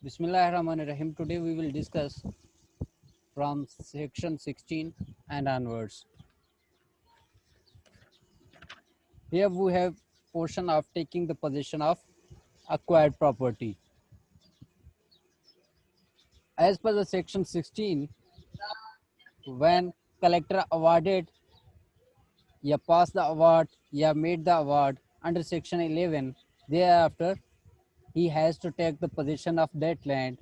Bismillahirrahmanirrahim. Today we will discuss from section 16 and onwards. Here we have portion of taking the possession of acquired property. As per the section 16, when collector awarded, ya passed the award, ya made the award under section 11, thereafter he has to take the possession of that land,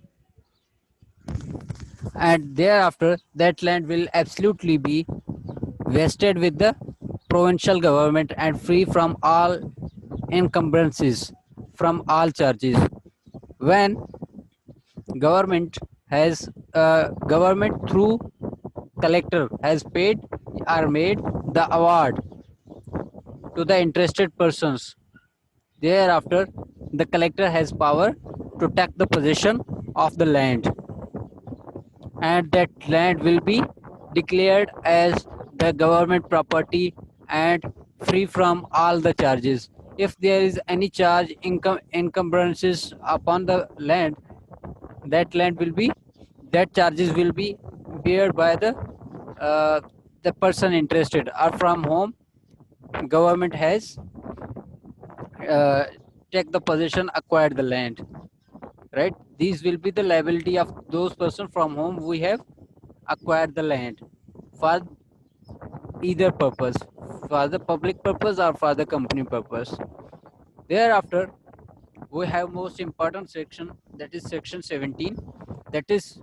and thereafter that land will absolutely be vested with the provincial government and free from all encumbrances, from all charges. When government has government through collector has paid or made the award to the interested persons, thereafter the collector has power to take the possession of the land, and that land will be declared as the government property and free from all the charges. If there is any charge encumbrances upon the land, that land will be that charges will be bear by uh, the person interested or from whom government has uh, take the possession, acquired the land, right? These will be the liability of those person from whom we have acquired the land for either purpose, for the public purpose or for the company purpose. Thereafter, we have most important section, that is section 17, that is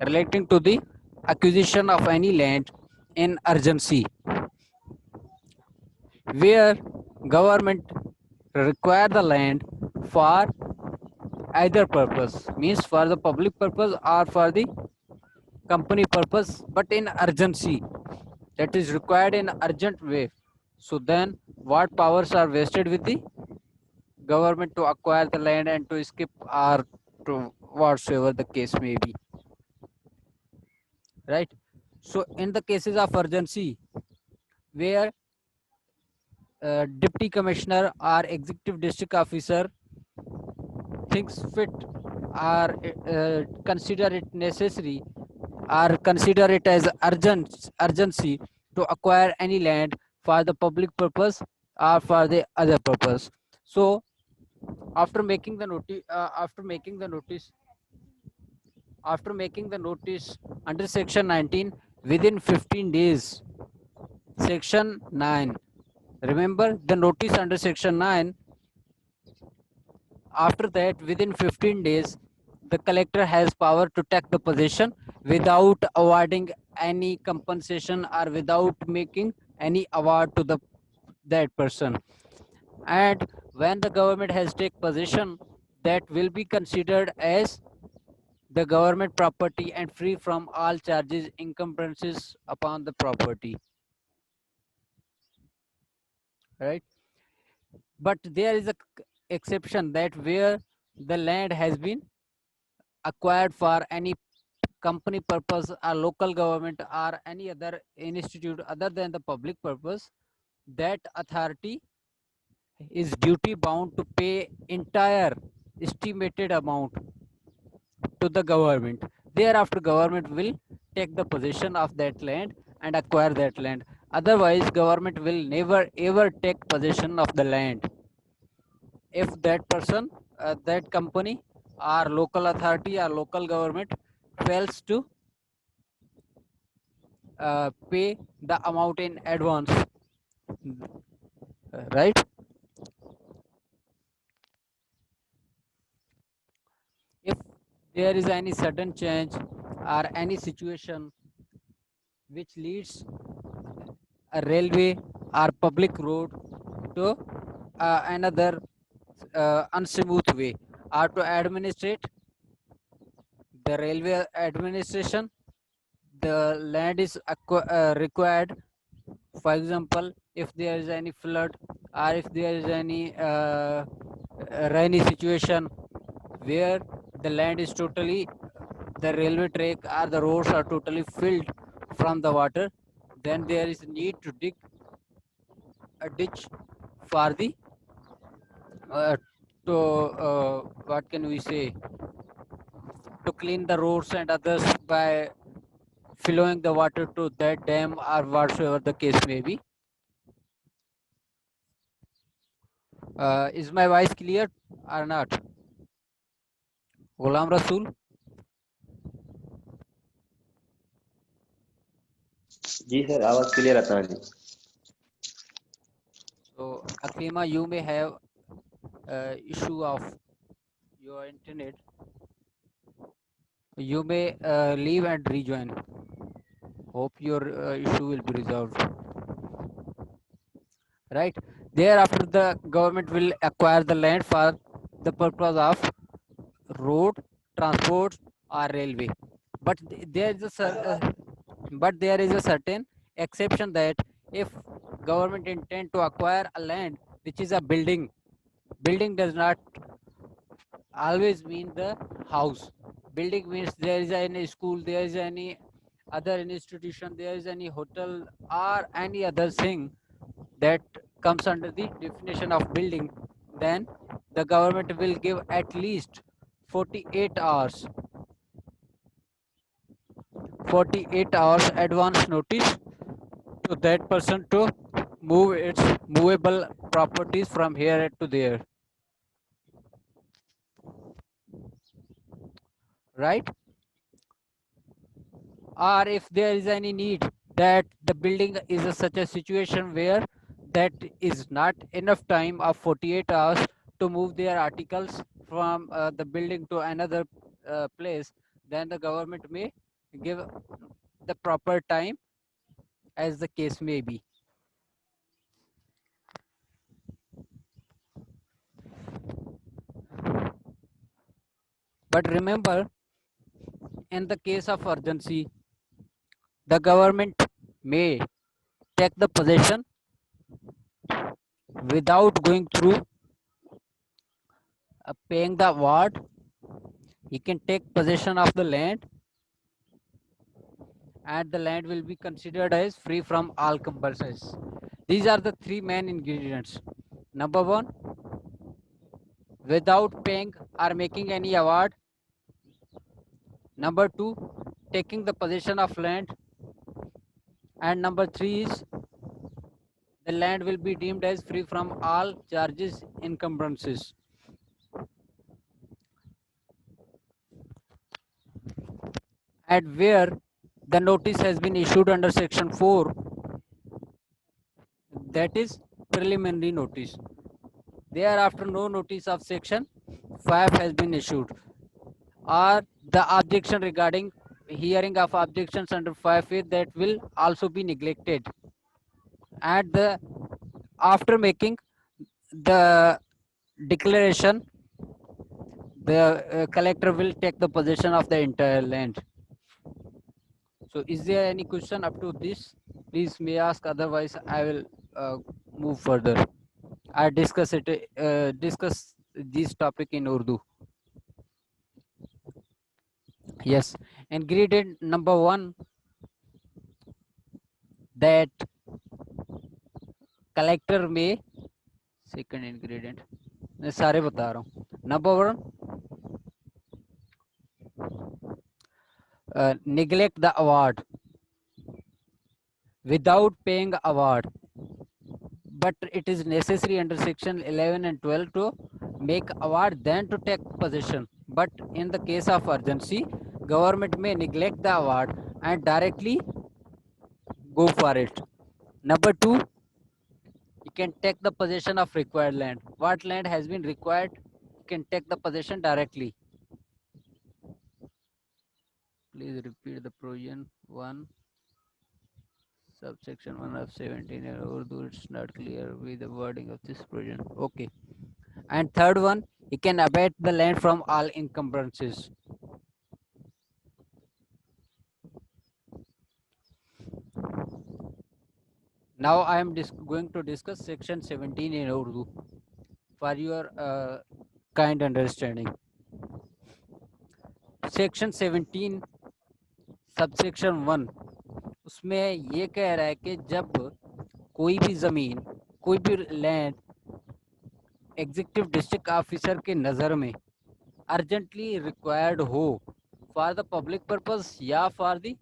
relating to the acquisition of any land in urgency, where government require the land for either purpose, means for the public purpose or for the company purpose, but in urgency, that is required in urgent way. So then what powers are vested with the government to acquire the land and to skip or to whatsoever the case may be, right? So in the cases of urgency, where deputy commissioner or executive district officer thinks fit or consider it necessary or consider it as urgency to acquire any land for the public purpose or for the other purpose. So after making the notice, under section 19, within 15 days, section 9, remember the notice under section 9, after that within 15 days the collector has power to take the possession without awarding any compensation or without making any award to the that person. And when the government has take possession, that will be considered as the government property and free from all charges encumbrances upon the property, right? But there is a exception, that where the land has been acquired for any company purpose or local government or any other institute other than the public purpose, that authority is duty bound to pay entire estimated amount to the government. Thereafter government will take the possession of that land and acquire that land. Otherwise government will never ever take possession of the land if that person, that company or local authority or local government fails to pay the amount in advance, right? If there is any sudden change or any situation which leads a railway or public road to another unsmooth way, or to administrate the railway administration, the land is required. For example, if there is any flood or if there is any rainy situation where the land is totally, the railway track or the roads are totally filled from the water, then there is need to dig a ditch for the uh, to what can we say, to clean the roads and others by flowing the water to that dam or whatsoever the case may be. Is my voice clear or not? Ghulam Rasool? जी sir, आवाज clear आता है जी। So Aklima, you may have issue of your internet. You may leave and rejoin. Hope your issue will be resolved. Right. Thereafter, the government will acquire the land for the purpose of road, transport, or railway. But there is a certain exception that if government intend to acquire a land which is a building does not always mean the house. Building means there is any school, there is any other institution, there is any hotel or any other thing that comes under the definition of building. Then the government will give at least 48 hours 48 hours advance notice to that person to move its movable properties from here to there, right? Or if there is any need that the building is such a situation where that is not enough time of 48 hours to move their articles from the building to another place, then the government may give the proper time as the case may be. But remember, in the case of urgency, the government may take the possession without going through paying the award. He can take possession of the land and the land will be considered as free from all compulsions. These are the three main ingredients. Number one, without paying or making any award. Number two, taking the possession of land. And number three is the land will be deemed as free from all charges, encumbrances. And where the notice has been issued under section 4, that is preliminary notice. Thereafter, no notice of section 5 has been issued, or the objection regarding hearing of objections under 5A, that will also be neglected. And the after making the declaration, the collector will take the possession of the entire land. So is there any question up to this? Please may ask, otherwise I will move further. I discuss this topic in Urdu. Yes, ingredient number 1, that collector may, second ingredient मैं सारे बता रहा हूँ. Number 1, neglect the award without paying award, but it is necessary under section 11 and 12 to make award then to take possession. But in the case of urgency, government may neglect the award and directly go for it. Number 2, you can take the possession of required land. What land has been required, you can take the possession directly. Please repeat the provision 1 subsection 1 of 17 in Urdu. It's not clear with the wording of this provision. Okay. And third one, you can abate the land from all encumbrances. Now I am going to discuss section 17 in Urdu for your kind understanding. Section 17 subsection 1, उसमें ये कह रहा है कि जब कोई भी ज़मीन, कोई भी लैंड एग्जीक्यूटिव डिस्ट्रिक्ट ऑफिसर के नज़र में अर्जेंटली रिक्वायर्ड हो फॉर द पब्लिक पर्पस या फॉर द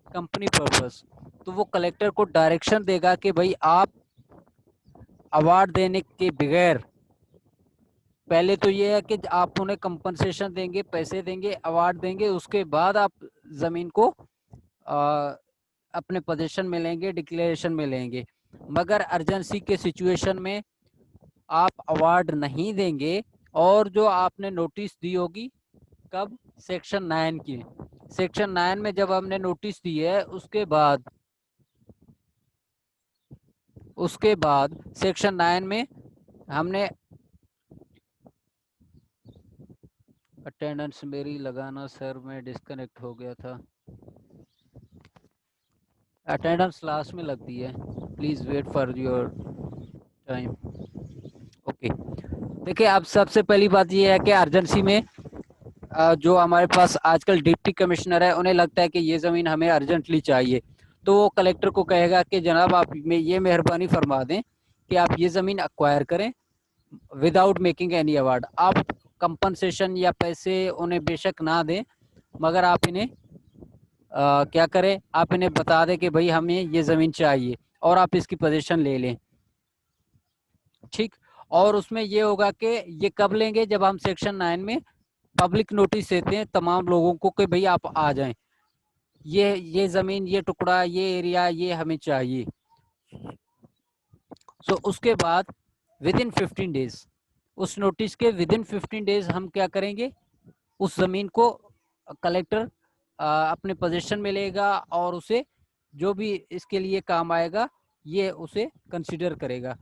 कंपनी पर्पस, तो वो कलेक्टर को डायरेक्शन देगा कि भाई आप अवार्ड देने के बगैर पहले तो ये है कि आप उन्हें कंपनसेशन देंगे, पैसे देंगे, अवार्ड देंगे, उसके बाद आप जमीन को अपने पोजीशन में लेंगे, डिक्लेरेशन में लेंगे। मगर अर्जेंसी के सिचुएशन में आप अवार्ड नहीं देंगे और जो आपने नोटिस दी होगी, कब, सेक्शन 9 की, सेक्शन 9 में जब हमने नोटिस दी है उसके बाद सेक्शन 9 में हमने अटेंडेंस मेरी लगाना सर, मैं डिस्कनेक्ट हो गया था। अटेंडेंस लास्ट में लगती है, please wait for your time. Okay, देखिए अब सबसे पहली बात ये है कि अर्जेंसी में जो हमारे पास आजकल डिप्टी कमिश्नर है, उन्हें लगता है कि ये ज़मीन हमें अर्जेंटली चाहिए, तो वो कलेक्टर को कहेगा कि जनाब आप में ये मेहरबानी फरमा दें कि आप ये ज़मीन अक्वायर करें विदाउट मेकिंग एनी अवार्ड। आप कंपनसेशन या पैसे उन्हें बेशक ना दें, मगर आप इन्हें क्या करें, आप इन्हें बता दें कि भाई हमें ये ज़मीन चाहिए और आप इसकी पोजीशन ले लें, ठीक। और उसमें ये होगा कि ये कब लेंगे, जब हम सेक्शन 9 में पब्लिक नोटिस देते हैं तमाम लोगों को कि भाई आप आ जाएं, ये ज़मीन, ये टुकड़ा, ये एरिया, ये हमें चाहिए। सो उसके बाद विद इन 15 डेज, उस नोटिस के विद इन 15 डेज हम क्या करेंगे, उस ज़मीन को कलेक्टर अपने पोजीशन में लेगा और उसे जो भी इसके लिए काम आएगा ये उसे कंसीडर करेगा।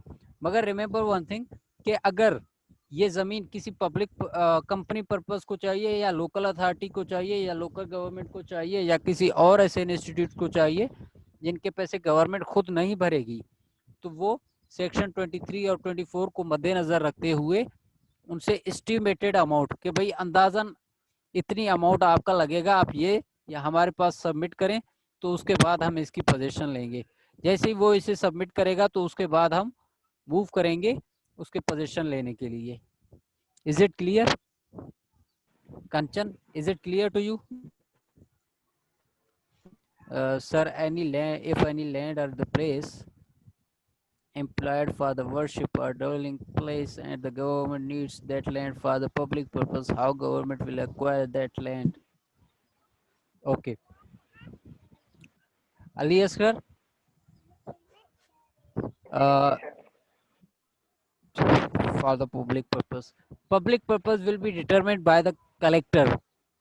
मगर रिमेंबर वन थिंग कि अगर ये ज़मीन किसी पब्लिक कंपनी पर्पस को चाहिए या लोकल अथॉरिटी को चाहिए या लोकल गवर्नमेंट को चाहिए या किसी और ऐसे इंस्टीट्यूट को चाहिए जिनके पैसे गवर्नमेंट खुद नहीं भरेगी, तो वो सेक्शन 23 और 24 को मद्देनज़र रखते हुए उनसे एस्टिमेटेड अमाउंट कि भाई अंदाजन इतनी अमाउंट आपका लगेगा, आप ये या हमारे पास सबमिट करें, तो उसके बाद हम इसकी पोजीशन लेंगे। जैसे ही वो इसे सबमिट करेगा तो उसके बाद हम मूव करेंगे उसके पोजीशन लेने के लिए। Is it clear Kanchan, is it clear to you? Sir, any land, if any land or the place employed for the worship or dwelling place and the government needs that land for the public purpose, how government will acquire that land? Okay. Ali Asghar, uh, for the public purpose. Public purpose will be determined by the collector,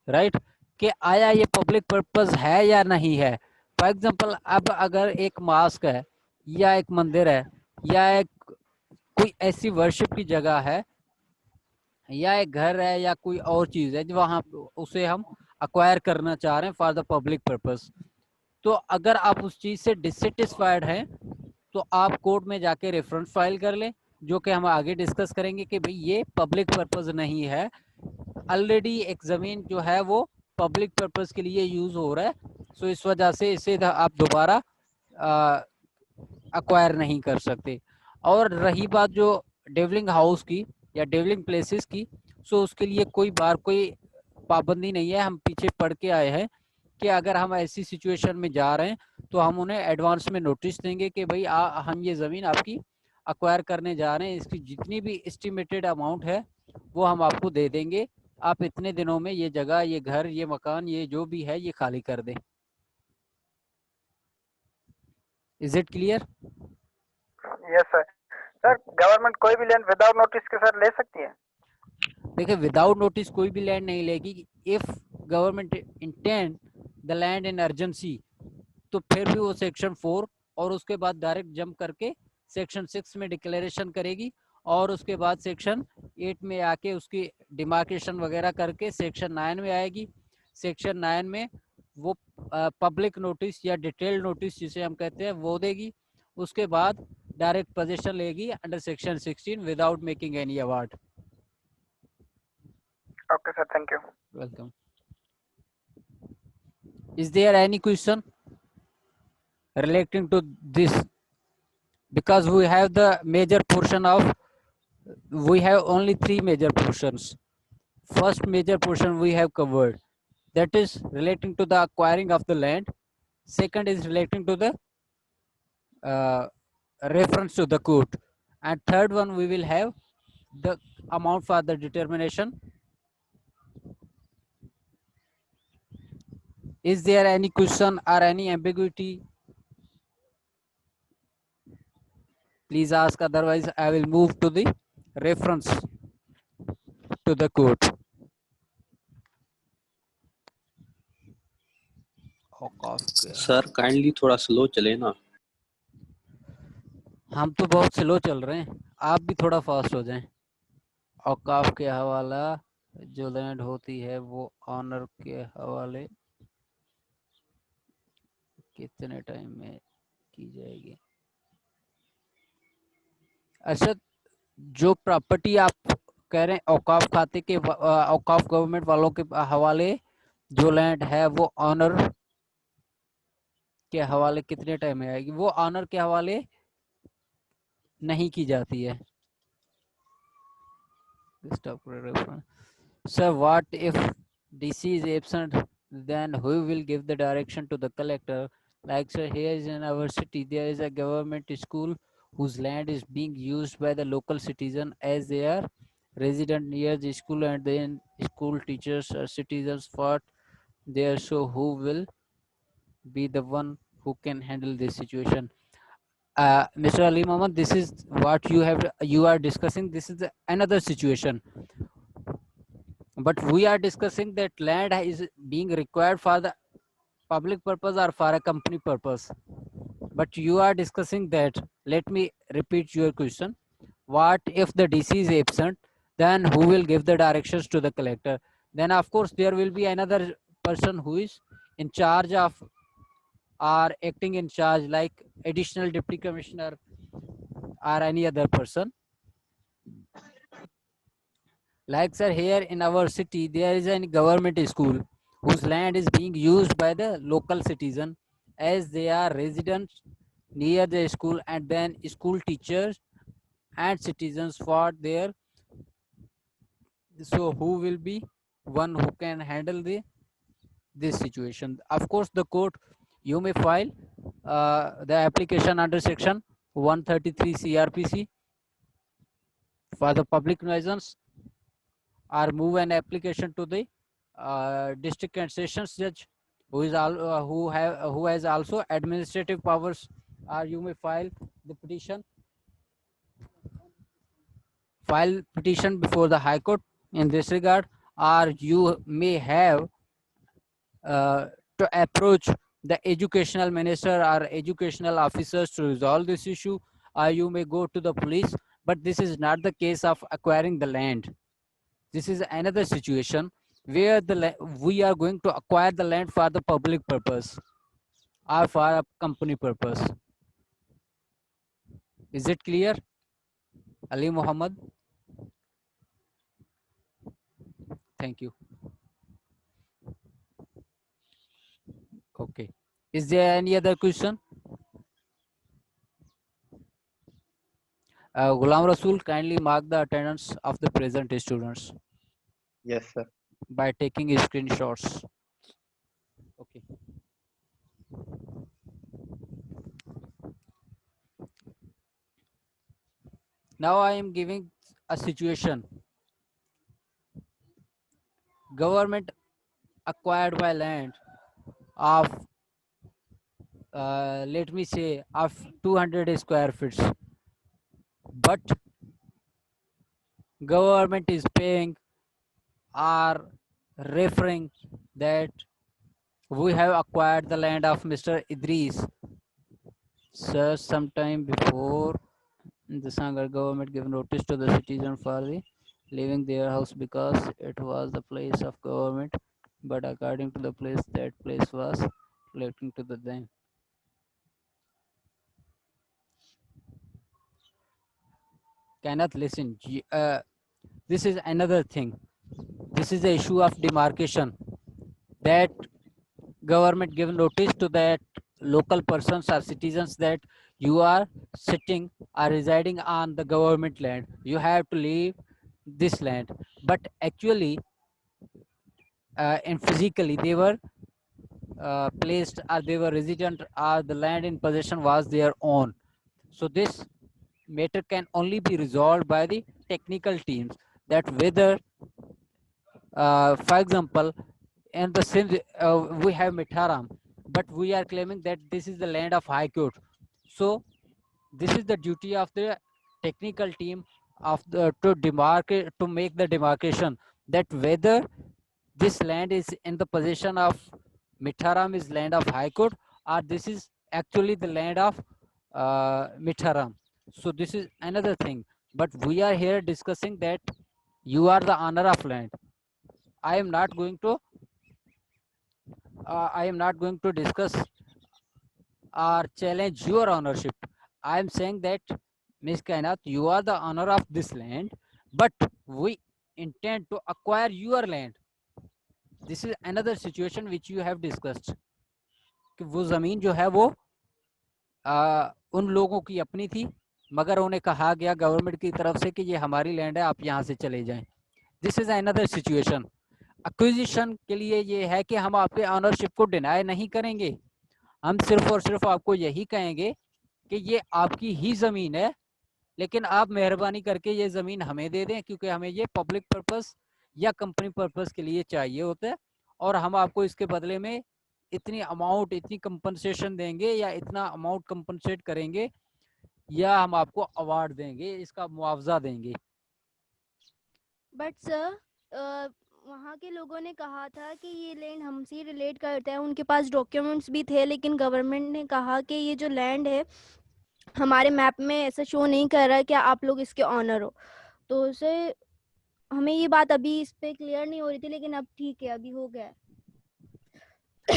right? कि आया ये public purpose है या नहीं है। For example, अब अगर एक मास्क है या एक मंदिर है या एक कोई ऐसी वर्शिप की जगह है या एक घर है या कोई और चीज है जो वहां उसे हम अक्वायर करना चाह रहे हैं फॉर द पब्लिक पर्पस, तो अगर आप उस चीज से डिससेटिस्फाइड हैं तो आप कोर्ट में जाके रेफरेंस फाइल कर लें, जो कि हम आगे डिस्कस करेंगे कि भाई ये पब्लिक पर्पस नहीं है, ऑलरेडी एक जमीन जो है वो पब्लिक पर्पस के लिए यूज हो रहा है, सो इस वजह से इसे आप दोबारा अक्वायर नहीं कर सकते। और रही बात जो डेवलिंग हाउस की या डेवलिंग प्लेसेस की, सो उसके लिए कोई पाबंदी नहीं है। हम पीछे पढ़ के आए हैं कि अगर हम ऐसी सिचुएशन में जा रहे हैं तो हम उन्हें एडवांस में नोटिस देंगे कि भाई हम ये ज़मीन आपकी अक्वायर करने जा रहे हैं, इसकी जितनी भी एस्टिमेटेड अमाउंट है वो हम आपको दे देंगे, आप इतने दिनों में ये जगह, ये घर, ये मकान, ये जो भी है ये खाली कर दें। Is it clear? Yes sir. Sir, government कोई भी लैंड विदाउट नोटिस के सर ले सकती है? देखिए, विदाउट नोटिस कोई भी लैंड नहीं लेगी। If government intend the land in urgency, तो फिर भी वो सेक्शन 4 और उसके बाद डायरेक्ट जंप करके सेक्शन 6 में डिक्लेरेशन करेगी और उसके बाद सेक्शन 8 में आके उसकी डिमार्केशन वगैरह करके सेक्शन 9 में आएगी। सेक्शन 9 में वो पब्लिक नोटिस या डिटेल्ड नोटिस जिसे हम कहते हैं वो देगी, उसके बाद डायरेक्ट पोजीशन लेगी under section 16 without making any award. Okay sir, thank you. Welcome. Is there any question relating to this? Because we have the major portion of, we have only 3 major portions. first major portion we have covered, that is relating to the acquiring of the land. Second is relating to the uh, reference to the court, and third one we will have the amount for the determination. Is there any question or any ambiguity? Please ask, otherwise I will move to the reference to the court. औकाफ के sir kindly थोड़ा slow चले ना। हम तो बहुत slow चल रहे हैं, आप भी थोड़ा फास्ट हो जाएं। औकाफ के हवाला जो लैंड होती है वो ऑनर के हवाले कितने टाइम में की जाएगी? अच्छा, जो प्रॉपर्टी आप कह रहे हैं औकाफ खाते के औकाफ गवर्नमेंट वालों के हवाले जो लैंड है वो ऑनर के हवाले कितने टाइम में आएगी? वो ऑनर के हवाले नहीं की जाती है। Sir, what if DC is absent? Then who will give the direction to the collector? Like, sir, here is in our city, there is a government school whose land is being used by the local citizen as they are resident near the school, and then school teachers or citizens fought there. So who will be the one who can handle this situation? Mr. Ali Mohammed, this is what you are discussing. This is another situation, but we are discussing that land is being required for the public purpose or for a company purpose. But you are discussing that. Let me repeat your question. What if the DC is absent? Then who will give the directions to the collector? Then of course there will be another person who is in charge of or acting in charge, like additional deputy commissioner or any other person. Like, sir, here in our city there is a government school whose land is being used by the local citizen as they are residents near the school, and then school teachers and citizens fought there. So who will be one who can handle this situation? Of course the court, you may file the application under section 133 CRPC for the public nuisance, or move an application to the district and sessions judge who is who has also administrative powers, or you may file petition before the High Court in this regard, or you may have to approach the educational minister or educational officers to resolve this issue, or you may go to the police. But this is not the case of acquiring the land. This is another situation where we are going to acquire the land for the public purpose or for a company purpose. Is it clear, Ali Muhammad? Thank you. Okay. Is there any other question? Ghulam Rasool, kindly mark the attendance of the present students Yes, sir. by taking screenshots. Okay. Now I am giving a situation. Government acquired by land of let me say of 200 square feet, but government is paying or referring that we have acquired the land of Mr. Idris. Sir, sometime before the Sangar government gave notice to the citizen for the leaving their house because it was the place of government, but according to the place, that place was relating to the them. Cannot listen. This is another thing. This is the issue of demarcation, that government give notice to that local persons or citizens that you are sitting or residing on the government land, you have to leave this land. But actually and physically they were placed or they were resident or the land in possession was their own. So this matter can only be resolved by the technical teams, that whether for example in the Sindh we have Mitharam, but we are claiming that this is the land of High Court. So this is the duty of the technical team of the to demarcate, to make the demarcation, that whether this land is in the possession of Mitharam is land of High Court, or this is actually the land of Mitharam. So this is another thing, but we are here discussing that you are the owner of land. I am not going to discuss or challenge your ownership. I am saying that Ms. Kainat, you are the owner of this land, but we intend to acquire your land. This is another situation which you have discussed, कि वो जमीन जो है वो उन लोगों की अपनी थी, मगर उन्हें कहा गया गवर्नमेंट की तरफ से कि ये हमारी लैंड है, आप यहाँ से चले जाएं. This is another situation. Acquisition के लिए ये है कि हम आपके ऑनरशिप को डिनाई नहीं करेंगे, हम सिर्फ और सिर्फ आपको यही कहेंगे कि ये आपकी ही ज़मीन है, लेकिन आप मेहरबानी करके ये ज़मीन हमें दे दें, क्योंकि हमें ये पब्लिक पर्पस या कंपनी पर्पस के लिए चाहिए होता है, और हम आपको इसके बदले में इतनी अमाउंट, इतनी कंपनसेशन देंगे, या इतना अमाउंट कंपनसेट करेंगे, या हम आपको अवार्ड देंगे, इसका मुआवजा देंगे. बट सर वहाँ के लोगों ने कहा था कि ये लैंड हमसे रिलेट करता है, उनके पास डॉक्यूमेंट्स भी थे, लेकिन गवर्नमेंट ने कहा कि ये जो लैंड है हमारे मैप में ऐसा शो नहीं कर रहा है कि आप लोग इसके ऑनर हो. तो उसे हमें ये बात अभी इस पे क्लियर नहीं हो रही थी, लेकिन अब ठीक है, अभी हो गया है.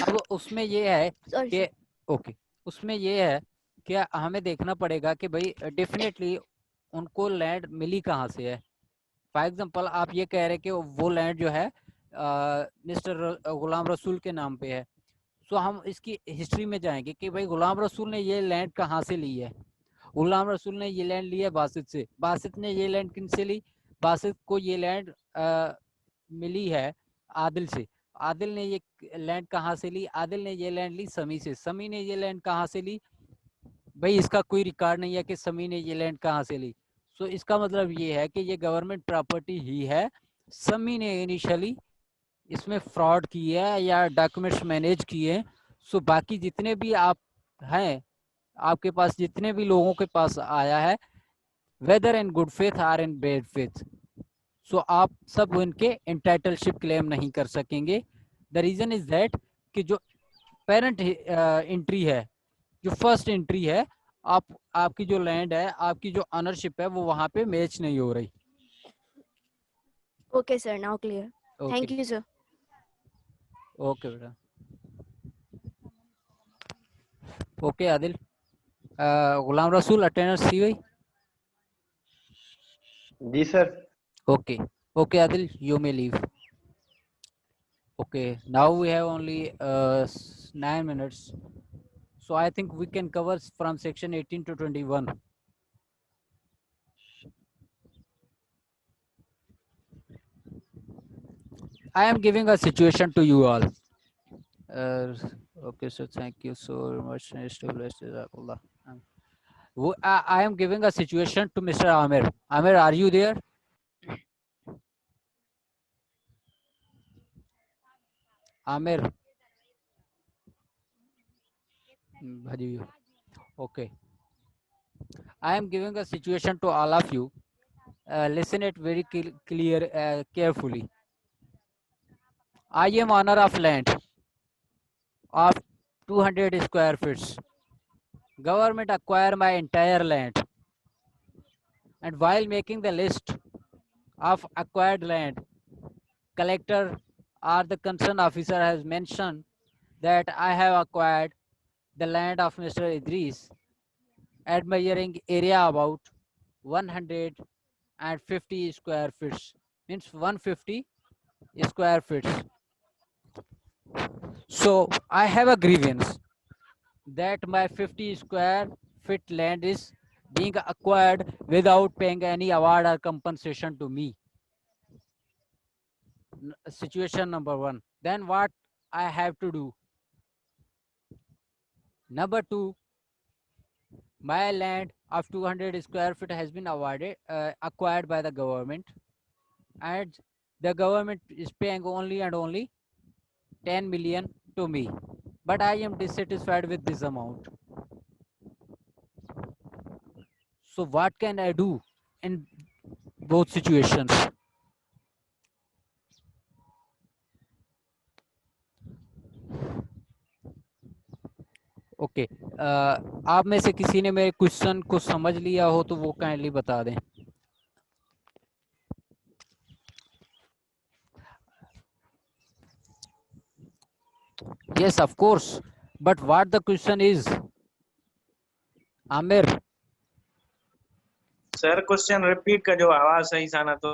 अब उसमें ये है Sorry, कि sir. ओके, उसमें ये है कि हमें देखना पड़ेगा कि भाई डेफिनेटली उनको लैंड मिली कहाँ से है. फॉर एग्जांपल आप ये कह रहे हैं कि वो लैंड जो है मिस्टर गुलाम रसूल के नाम पे है. सो हम इसकी हिस्ट्री में जाएंगे कि भाई गुलाम रसूल ने ये लैंड कहाँ से ली है. गुलाम रसूल ने ये लैंड ली है बासित से. बासित ने ये लैंड किन से ली? बासित को ये लैंड मिली है आदिल से. आदिल ने ये लैंड कहाँ से ली? आदिल ने ये लैंड ली समी से. समी ने ये लैंड कहाँ से ली? भाई इसका कोई रिकॉर्ड नहीं है कि समी ने ये लैंड कहाँ से ली. सो इसका मतलब ये है कि ये गवर्नमेंट प्रॉपर्टी ही है. समी ने इनिशियली इसमें फ्रॉड की है या डॉक्यूमेंट्स मैनेज किए. सो बाकी जितने भी आप हैं, आपके पास जितने भी लोगों के पास आया है, वेदर इन गुड फेथ और इन बैड फेथ, सो आप सब उनके एंटाइटलशिप क्लेम नहीं कर सकेंगे. द रीजन इज दैट कि जो पेरेंट एंट्री है, जो फर्स्ट एंट्री है, आपकी जो लैंड है, आपकी जो ऑनरशिप है, वो वहां पे मैच नहीं हो रही. Okay, sir. Now clear. Thank you, sir. Okay बेटा. ओके आदिल. गुलाम रसूल अटेंडेंस सी हुई? जी sir. Okay. Okay, Adil, you may leave. Okay, now we have only 9 minutes. So I think we can cover from section 18 to 21. I am giving a situation to you all. Okay, so thank you so much. I am giving a situation to Mr. Amir. Amir, are you there? Amir. Okay. I am giving a situation to all of you. Listen it very carefully. I am owner of land of 200 square feet. Government acquire my entire land. And while making the list of acquired land, collector or the concerned officer has mentioned that I have acquired the land of Mr. Idris at measuring area about 150 square feet, means 150 square feet. So I have a grievance that my 50 square feet land is being acquired without paying any award or compensation to me. situation number 1. Then what I have to do? Number 2, my land of 200 square feet has been acquired by the government, and the government is paying only and only 10 million to me, but I am dissatisfied with this amount. So what can I do in both situations? Okay, आप में से किसी ने मेरे question को समझ लिया हो तो वो काइंडली बता दें. Yes, of course, but what the question is, Amir? Sir question repeat का जो आवाज सही से आना तो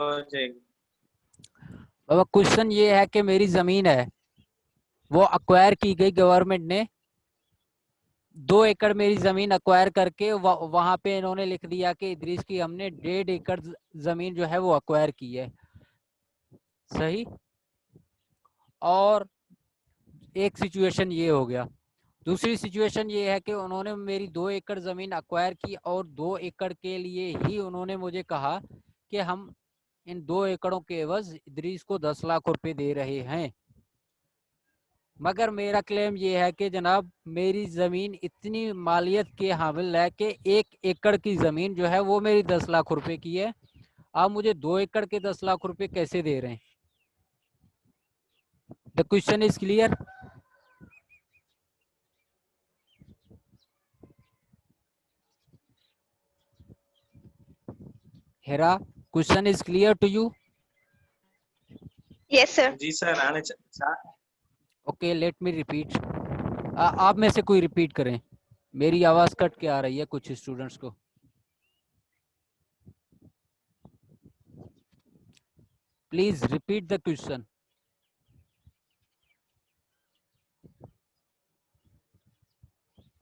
बाबा क्वेश्चन ये है कि मेरी जमीन है वो अक्वायर की गई गवर्नमेंट ने, 2 एकड़ मेरी जमीन अक्वायर करके वहां पे इन्होंने लिख दिया कि इदरीस की हमने 1.5 एकड़ जमीन जो है वो अक्वायर की है, सही. और एक सिचुएशन ये हो गया. दूसरी सिचुएशन ये है कि उन्होंने मेरी 2 एकड़ जमीन अक्वायर की और 2 एकड़ के लिए ही उन्होंने मुझे कहा कि हम इन 2 एकड़ों के एवज इदरीस को 10 लाख रुपए दे रहे हैं. मगर मेरा क्लेम ये है कि जनाब मेरी जमीन इतनी मालियत के हामिल है कि 1 एकड़ की जमीन जो है वो मेरी 10 लाख रुपए की है. आप मुझे 2 एकड़ के 10 लाख रुपए कैसे दे रहे हैं? The question is clear? Hera, question is clear to you? Yes sir. जी सर आने ओके, लेट मी रिपीट. आप में से कोई रिपीट करें, मेरी आवाज कट के आ रही है कुछ स्टूडेंट्स को. Please repeat the question.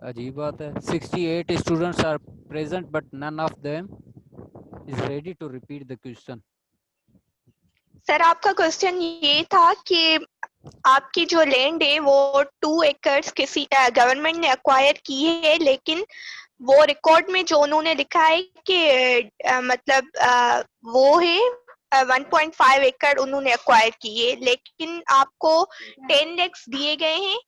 अजीब बात है, 68 students are present but none of them is ready to repeat the question. Sir आपका क्वेश्चन ये था कि आपकी जो लैंड है वो 2 एकड़ किसी गवर्नमेंट ने अक्वायर की है, लेकिन वो रिकॉर्ड में जो उन्होंने लिखा है कि मतलब वो है 1.5 एकड़ उन्होंने अक्वायर की है, लेकिन आपको 10 लाख दिए गए हैं.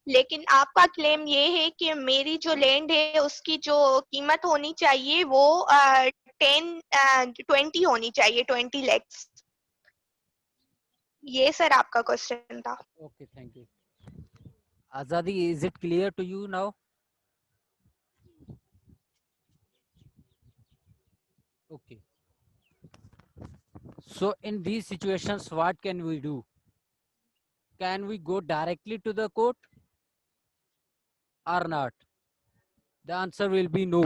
लेकिन आपका क्लेम ये है कि मेरी जो लैंड है उसकी जो कीमत होनी चाहिए वो 20 होनी चाहिए, 20 लाख. ये सर आपका क्वेश्चन था. Okay, thank you. आजादी, is it clear to you now? Okay. So in these situations, what can we do? Can we go directly to the court or not? The answer will be no.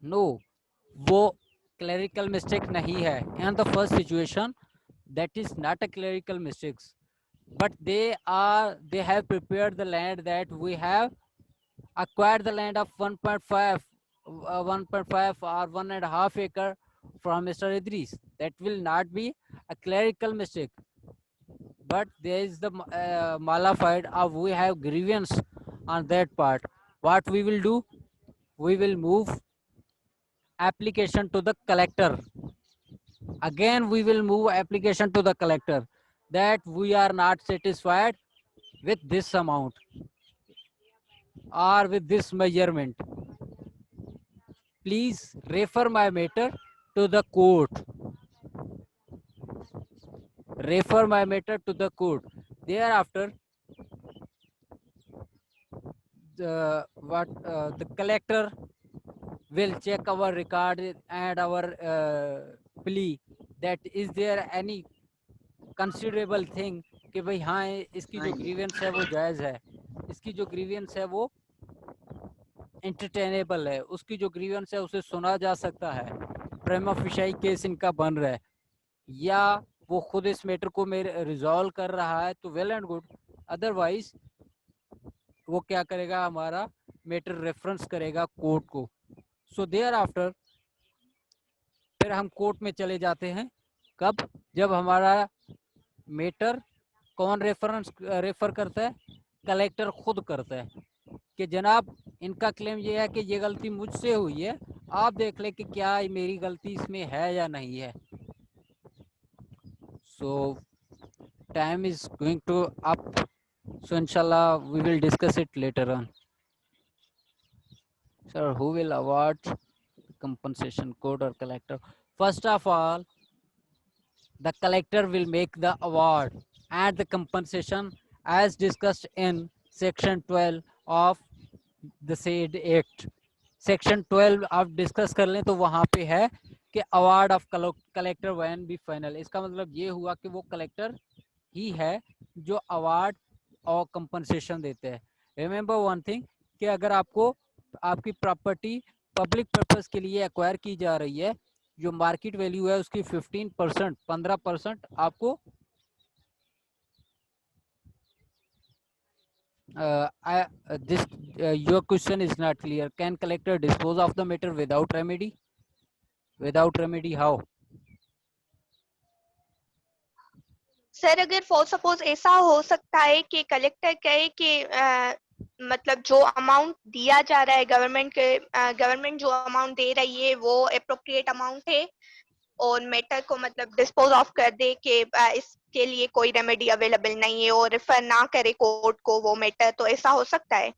No, वो clerical mistake नहीं है. In the first situation, that is not a clerical mistakes, but they have prepared the land that we have acquired the land of 1.5 or 1.5 acre from Mr. Idris. That will not be a clerical mistake, but there is the malified of we have grievance on that part. What we will do? We will move application to the collector. Again, we will move application to the collector that we are not satisfied with this amount or with this measurement. Please refer my matter to the court. Refer my matter to the court. Thereafter, the collector will check our record and our plea that is there any considerable thing कि भाई हाँ इसकी जो grievance है वो जायज है, इसकी जो ग्रीवेंस है वो एंटरटेनेबल है, उसकी जो ग्रीवेंस है उसे सुना जा सकता है, प्रेमा फिशाई केस इनका बन रहा है, या वो खुद इस मैटर को मेरे रिजॉल्व कर रहा है तो वेल एंड गुड. अदरवाइज वो क्या करेगा, हमारा मैटर रेफरेंस करेगा कोर्ट को सो देयर आफ्टर फिर हम कोर्ट में चले जाते हैं। कब? जब हमारा मैटर कौन रेफर करता है? कलेक्टर खुद करता है कि जनाब इनका क्लेम ये है कि ये गलती मुझसे हुई है, आप देख ले कि क्या मेरी गलती इसमें है या नहीं है। So time is going to up, so inshallah we will discuss it later on. Sir, who will award the compensation, court or collector? First of all, the collector will make the award and the compensation as discussed in section 12 of the said act. Section 12 आप discuss कर लें तो वहां पे है कि award of collector when be final. इसका मतलब ये हुआ कि वो कलेक्टर ही है जो अवार्ड और कंपनसेशन देते हैं। रिमेंबर वन थिंग कि अगर आपको आपकी प्रॉपर्टी पब्लिक पर्पस के लिए एक्वायर की जा रही है, जो मार्केट वैल्यू है उसकी 15%, 15% आपको your question is not clear. Can collector dispose of the matter without remedy? Without remedy how? Sir अगर फॉर सपोज ऐसा हो सकता है कि कलेक्टर कहे कि मतलब जो अमाउंट दिया जा रहा है गवर्नमेंट जो अमाउंट दे रही है वो एप्रोप्रिएट अमाउंट है और मैटर को मतलब डिस्पोज ऑफ कर दे कि इसके लिए कोई रेमेडी अवेलेबल नहीं है और रेफर ना करे कोर्ट को वो मैटर, तो ऐसा हो सकता है?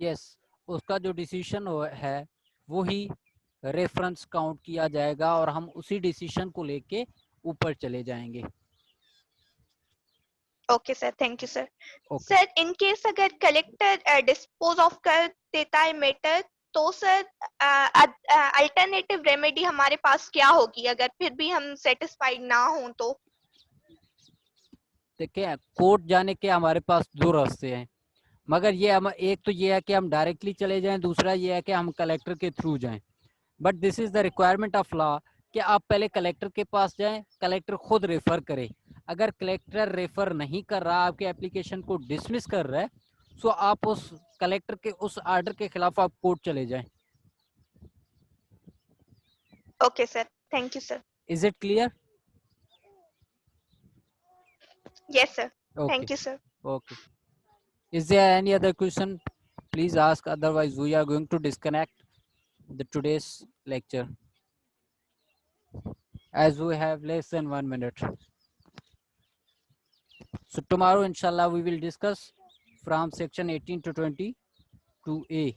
यस, उसका जो डिसीजन है वो ही रेफरेंस काउंट किया जाएगा और हम उसी डिसीजन को लेके ऊपर चले जाएंगे। Okay sir, thank you sir. Sir in case अगर कलेक्टर डिस्पोज ऑफ कर देता है मैटर तो सर अल्टरनेटिव रेमेडी हमारे पास क्या होगी अगर फिर भी हम सेटिस्फाइड ना हो तो? देखिए कोर्ट जाने के हमारे पास दो रास्ते हैं, मगर ये हम एक तो ये है कि हम डायरेक्टली चले जाएं, दूसरा ये है कि हम कलेक्टर के थ्रू जाएं। But this is the requirement of law कि आप पहले कलेक्टर के पास जाएं, कलेक्टर खुद रेफर करे। अगर कलेक्टर रेफर नहीं कर रहा, आपके एप्लीकेशन को डिसमिस कर रहा है, सो आप उस कलेक्टर के उस ऑर्डर के खिलाफ आप कोर्ट चले जाएं। Okay sir, thank you sir. Is it clear? Yes sir, Okay. Thank you sir. Okay. Is there any other question? Please ask, otherwise we are going to disconnect the today's lecture as we have less than 1 minute. So tomorrow inshallah we will discuss from section 18 to 20 to A.